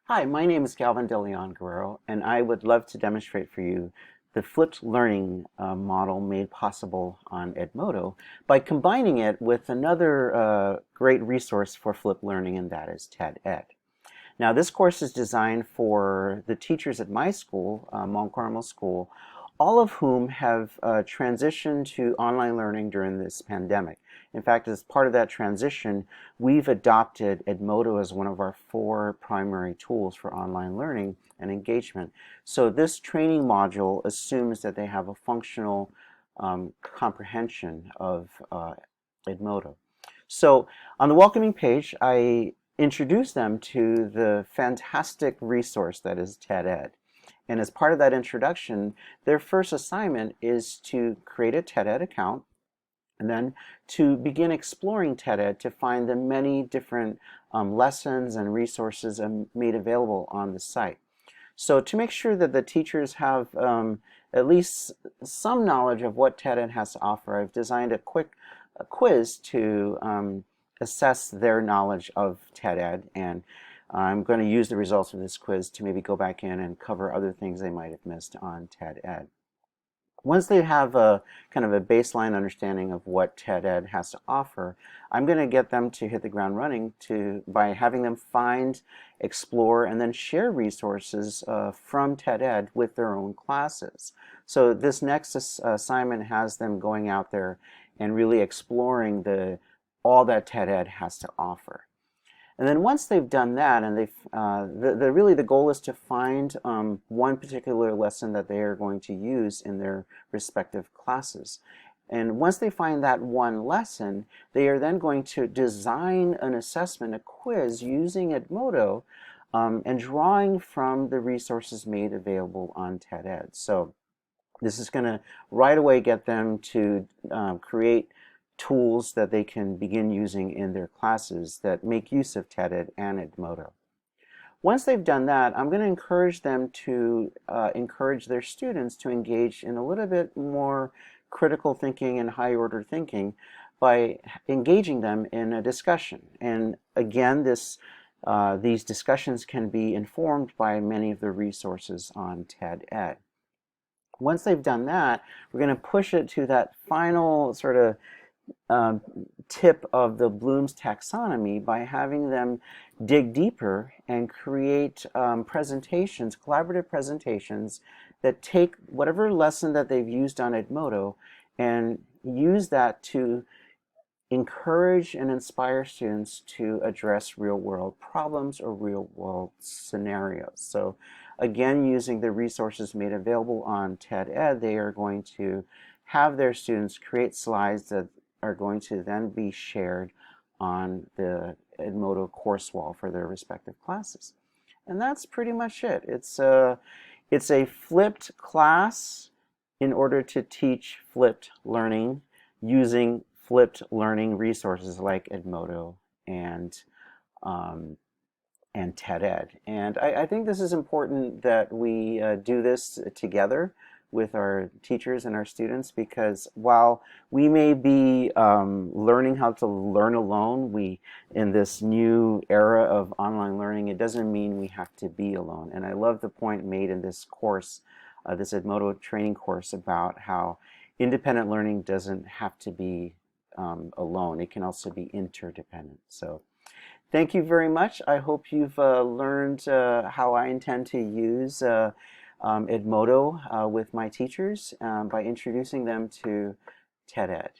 Hi, my name is Galvin De Leon Guerrero, and I would love to demonstrate for you the flipped learning model made possible on Edmodo by combining it with another great resource for flipped learning, and that is TED-Ed. Now, this course is designed for the teachers at my school, Mount Carmel School, all of whom have transitioned to online learning during this pandemic. In fact, as part of that transition, we've adopted Edmodo as one of our 4 primary tools for online learning and engagement. So this training module assumes that they have a functional comprehension of Edmodo. So on the welcoming page, I introduce them to the fantastic resource that is TED-Ed. And as part of that introduction, their first assignment is to create a TED-Ed account and then to begin exploring TED-Ed to find the many different lessons and resources made available on the site. So to make sure that the teachers have at least some knowledge of what TED-Ed has to offer, I've designed a quick quiz to assess their knowledge of TED-Ed, and I'm going to use the results of this quiz to maybe go back in and cover other things they might have missed on TED-Ed. Once they have a kind of a baseline understanding of what TED-Ed has to offer, I'm going to get them to hit the ground running by having them find, explore, and then share resources from TED-Ed with their own classes. So this next assignment has them going out there and really exploring all that TED-Ed has to offer. And then once they've done that, and really the goal is to find one particular lesson that they are going to use in their respective classes. And once they find that one lesson, they are then going to design an assessment, a quiz, using Edmodo and drawing from the resources made available on TED-Ed. So this is going to right away get them to create tools that they can begin using in their classes that make use of TED-Ed and Edmodo. Once they've done that, I'm going to encourage them to encourage their students to engage in a little bit more critical thinking and high order thinking by engaging them in a discussion. And again, these discussions can be informed by many of the resources on TED-Ed. Once they've done that, we're going to push it to that final sort of tip of the Bloom's taxonomy by having them dig deeper and create presentations, collaborative presentations that take whatever lesson that they've used on Edmodo and use that to encourage and inspire students to address real-world problems or real-world scenarios. So again, using the resources made available on TED-Ed, they are going to have their students create slides that are going to then be shared on the Edmodo course wall for their respective classes. And that's pretty much it. It's a flipped class in order to teach flipped learning using flipped learning resources like Edmodo and TED-Ed. And I think this is important that we do this together with our teachers and our students, because while we may be learning how to learn alone, in this new era of online learning, it doesn't mean we have to be alone. And I love the point made in this course, this Edmodo training course, about how independent learning doesn't have to be alone. It can also be interdependent. So thank you very much. I hope you've learned how I intend to use Edmodo with my teachers by introducing them to TED-Ed.